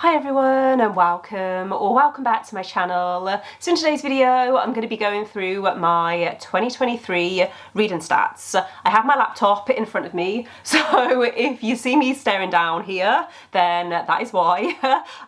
Hi everyone and welcome back to my channel. So in today's video I'm going to be going through my 2023 reading stats. I have my laptop in front of me, so if you see me staring down here then that is why.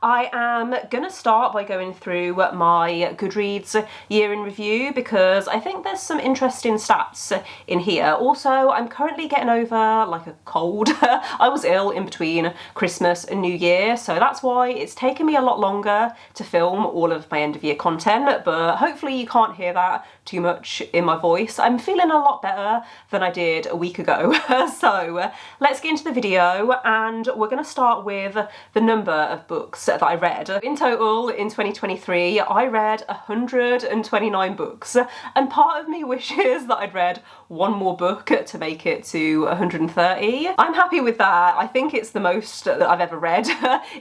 I am going to start by going through my Goodreads year in review because I think there's some interesting stats in here. Also, I'm currently getting over like a cold. I was ill in between Christmas and New Year, so that's why it's taken me a lot longer to film all of my end of year content, but hopefully you can't hear that too much in my voice. I'm feeling a lot better than I did a week ago. So let's get into the video, and we're going to start with the number of books that I read. In total, in 2023, I read 129 books, and part of me wishes that I'd read one more book to make it to 130. I'm happy with that. I think it's the most that I've ever read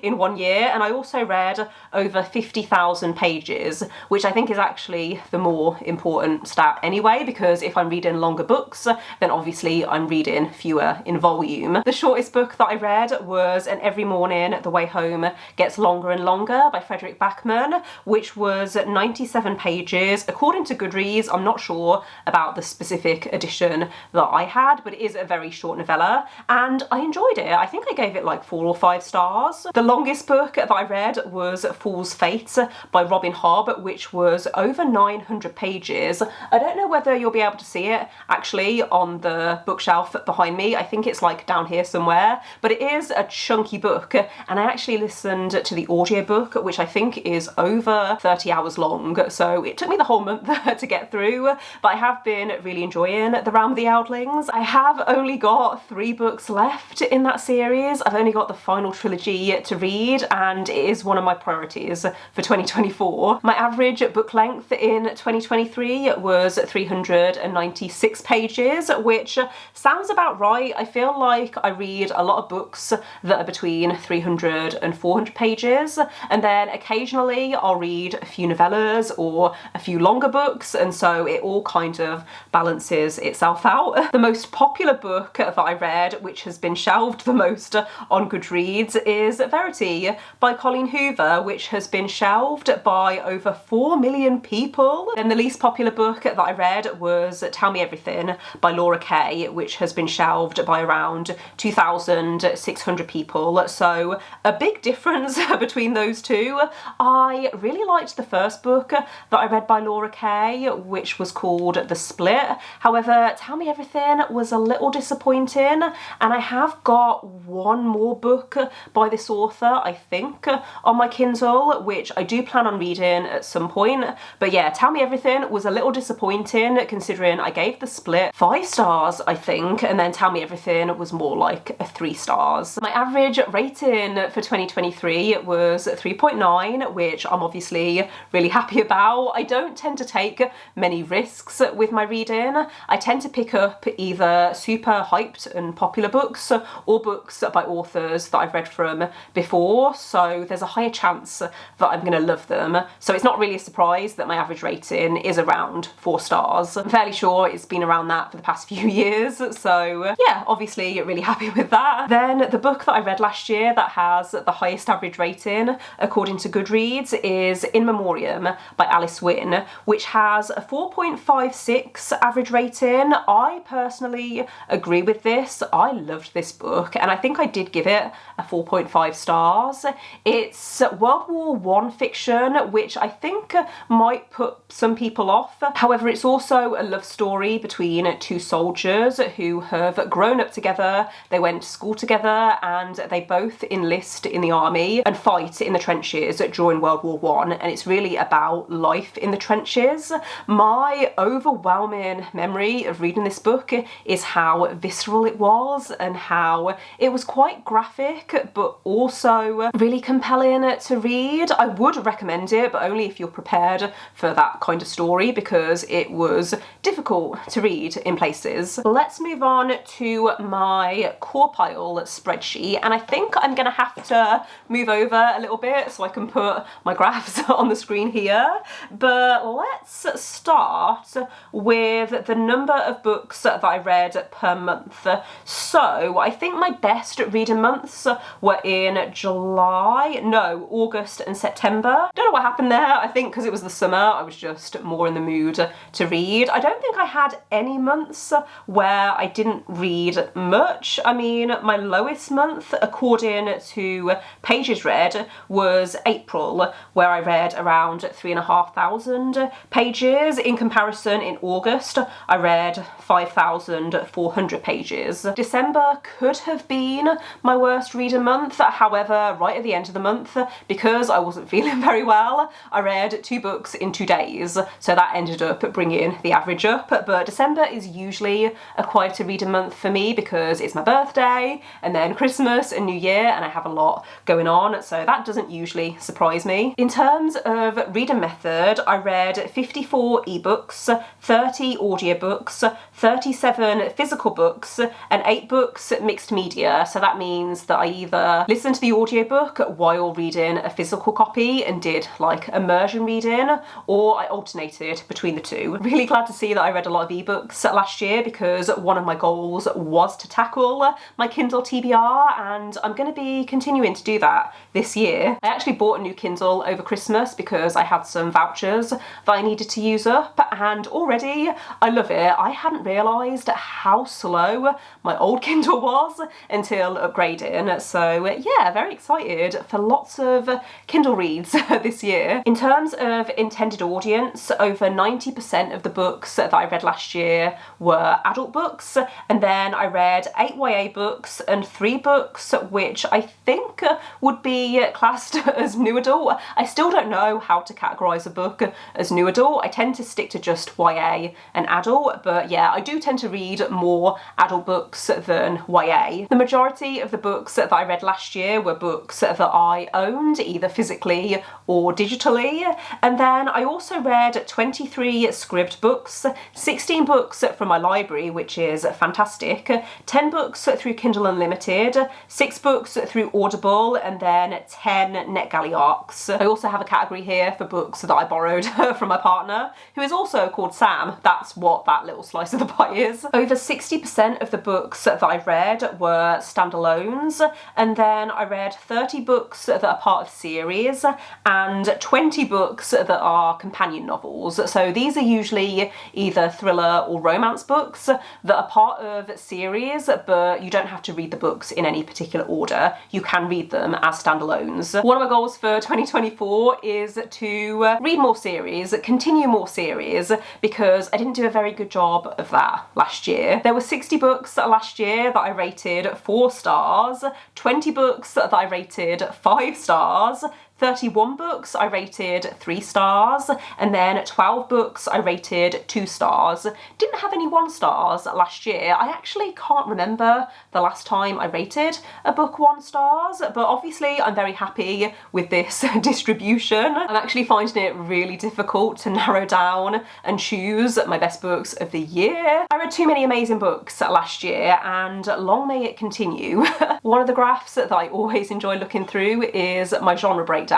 in 1 year, and I also read over 50,000 pages, which I think is actually the more important stat anyway, because if I'm reading longer books, then obviously I'm reading fewer in volume. The shortest book that I read was And Every Morning the Way Home Gets Longer and Longer by Frederick Backman, which was 97 pages. According to Goodreads, I'm not sure about the specific edition that I had, but it is a very short novella, and I enjoyed it. I think I gave it like 4 or 5 stars. The longest book that I read was Fool's Fate by Robin Hobb, which was over 900 pages. I don't know whether you'll be able to see it actually on the bookshelf behind me. I think it's like down here somewhere, but it is a chunky book, and I actually listened to the audiobook, which I think is over 30 hours long, so it took me the whole month to get through, but I have been really enjoying The Realm of the Outlings. I have only got 3 books left in that series. I've only got the final trilogy to read, and it is one of my priorities for 2024. My average book length in 2023 was 396 pages, which sounds about right. I feel like I read a lot of books that are between 300 and 400 pages, and then occasionally I'll read a few novellas or a few longer books, and so it all kind of balances itself out. The most popular book that I read, which has been shelved the most on Goodreads, is Verity by Colleen Hoover, which has been shelved by over 4 million people. And the least popular book that I read was Tell Me Everything by Laura Kay, which has been shelved by around 2,600 people. So a big difference between those two. I really liked the first book that I read by Laura Kay, which was called The Split. However, Tell Me Everything was a little disappointing, and I have got one more book by this author, I think, on my Kindle, which I do plan on reading at some point. But yeah, Tell Me Everything was a little disappointing considering I gave The Split 5 stars, I think, and then Tell Me Everything was more like a 3 stars. My average rating for 2023 was 3.9, which I'm obviously really happy about. I don't tend to take many risks with my reading. I tend to pick up either super hyped and popular books or books by authors that I've read from before, so there's a higher chance that I'm going to love them. So it's not really a surprise that my average rating is around 4 stars. I'm fairly sure it's been around that for the past few years, so yeah, obviously really happy with that. Then the book that I read last year that has the highest average rating according to Goodreads is In Memoriam by Alice Wynne, which has a 4.56 average rating. I personally agree with this. I loved this book, and I think I did give it a 4.5 stars. It's World War I fiction, which I think might put some people off. However, it's also a love story between 2 soldiers who have grown up together, they went to school together, and they both enlist in the army and fight in the trenches during World War I, and it's really about life in the trenches. My overwhelming memory of reading this book is how visceral it was and how it was quite graphic but also really compelling to read. I would recommend it, but only if you're prepared for that kind of story, because it was difficult to read in places. Let's move on to my core pile spreadsheet, and I think I'm gonna have to move over a little bit so I can put my graphs on the screen here, but let's start with the number of books that I read per month. So I think my best reading months were in July July, no, August and September. Don't know what happened there. I think because it was the summer, I was just more in the mood to read. I don't think I had any months where I didn't read much. I mean, my lowest month, according to pages read, was April, where I read around 3,500 pages. In comparison, in August, I read 5,400 pages. December could have been my worst reader month. However, right at the end of the month, because I wasn't feeling very well, I read 2 books in 2 days. So that ended up bringing the average up. But December is usually a quieter reader month for me because it's my birthday and then Christmas and New Year, and I have a lot going on. So that doesn't usually surprise me. In terms of reading method, I read 54 ebooks, 30 audiobooks, 37 physical books, and 8 books mixed media. So that means that I either listened to the audiobook while reading a physical copy and did like immersion reading, or I alternated between the two. Really glad to see that I read a lot of ebooks last year because one of my goals was to tackle my Kindle TBR, and I'm going to be continuing to do that this year. I actually bought a new Kindle over Christmas because I had some vouchers that I needed to use up, and already I love it. I hadn't realised how slow my old Kindle was until upgrading, so yeah, very excited for lots of Kindle reads this year. In terms of intended audience, over 90% of the books that I read last year were adult books, and then I read 8 YA books and 3 books which I think would be classed as new adult. I still don't know how to categorise a book as new adult. I tend to stick to just YA and adult, but yeah, I do tend to read more adult books than YA. The majority of the books that I read last year were books that I owned, either physically or digitally, and then I also read 23 Scribd books, 16 books from my library, which is fantastic, 10 books through Kindle Unlimited, 6 books through Audible, and then 10 NetGalley ARCs. I also have a category here for books that I borrowed from my partner, who is also called Sam. That's what that little slice of the pie is. Over 60% of the books that I read were standalones, and then I read 30 books that are part of series and 20 books that are companion novels. So these are usually either thriller or romance books that are part of series, but you don't have to read the books in any particular order. You can read them as standalones. One of my goals for 2024 is to read more series, continue more series, because I didn't do a very good job of that last year. There were 60 books last year that I rated 4 stars, 20 books that I rated 5 stars, 31 books I rated 3 stars, and then 12 books I rated 2 stars. Didn't have any 1 stars last year. I actually can't remember the last time I rated a book 1 stars, but obviously I'm very happy with this distribution. I'm actually finding it really difficult to narrow down and choose my best books of the year. I read too many amazing books last year, and long may it continue. One of the graphs that I always enjoy looking through is my genre breakdown.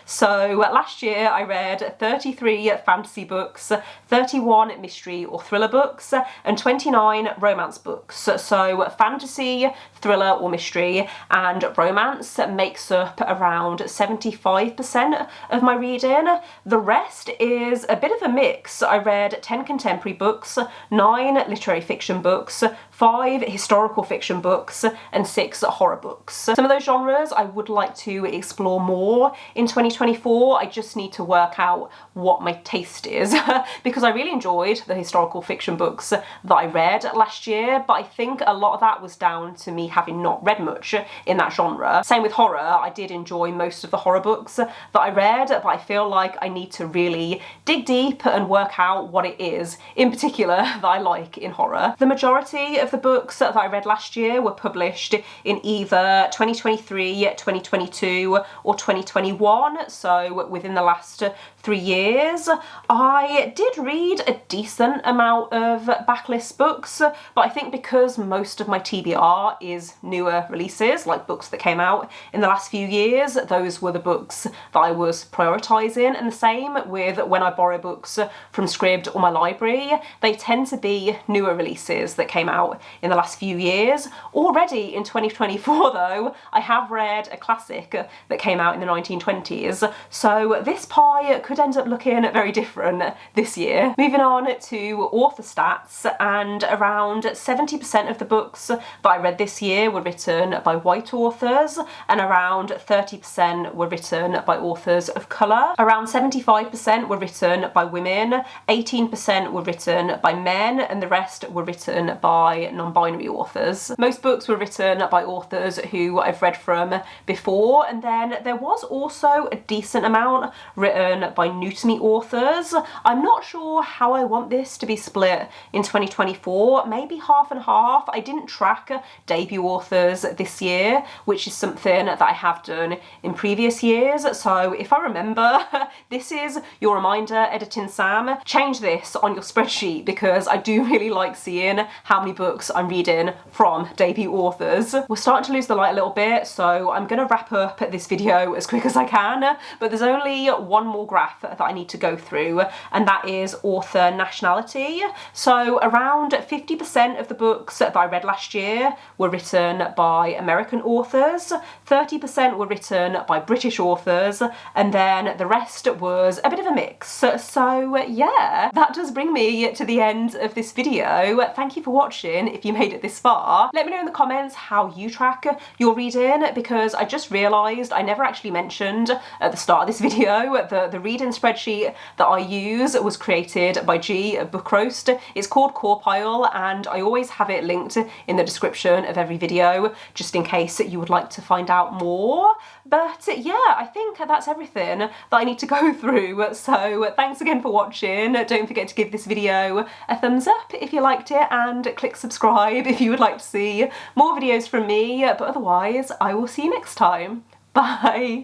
So last year I read 33 fantasy books, 31 mystery or thriller books, and 29 romance books. So fantasy, thriller or mystery and romance makes up around 75% of my reading. The rest is a bit of a mix. I read 10 contemporary books, 9 literary fiction books, 5 historical fiction books, and 6 horror books. Some of those genres I would like to explore more in 2024. I just need to work out what my taste is because I really enjoyed the historical fiction books that I read last year, but I think a lot of that was down to me having not read much in that genre. Same with horror. I did enjoy most of the horror books that I read, but I feel like I need to really dig deep and work out what it is in particular that I like in horror. The majority of the books that I read last year were published in either 2023, 2022 or 2023 2021, so within the last 3 years. I did read a decent amount of backlist books, but I think because most of my TBR is newer releases, like books that came out in the last few years, those were the books that I was prioritising. And the same with when I borrow books from Scribd or my library, they tend to be newer releases that came out in the last few years. Already in 2024 though, I have read a classic that came out in the 1920s, so this pie could end up looking very different this year. Moving on to author stats, and around 70% of the books that I read this year were written by white authors, and around 30% were written by authors of colour. Around 75% were written by women, 18% were written by men, and the rest were written by non-binary authors. Most books were written by authors who I've read from before, and then there was also a decent amount written by new to me authors. I'm not sure how I want this to be split in 2024, maybe half and half. I didn't track debut authors this year, which is something that I have done in previous years, so if I remember, this is your reminder, Editing Sam, change this on your spreadsheet because I do really like seeing how many books I'm reading from debut authors. We're starting to lose the light a little bit, so I'm going to wrap up this video as quick as I can, but there's only one more graph that I need to go through, and that is author nationality. So around 50% of the books that I read last year were written by American authors, 30% were written by British authors, and then the rest was a bit of a mix. So yeah, that does bring me to the end of this video. Thank you for watching if you made it this far. Let me know in the comments how you track your reading, because I just realised I never actually mentioned at the start of this video the reading spreadsheet that I use was created by G at Book Roast. It's called Core Pile, and I always have it linked in the description of every video just in case you would like to find out more. But yeah, I think that's everything that I need to go through, so thanks again for watching. Don't forget to give this video a thumbs up if you liked it, and click subscribe if you would like to see more videos from me, but otherwise I will see you next time. Bye!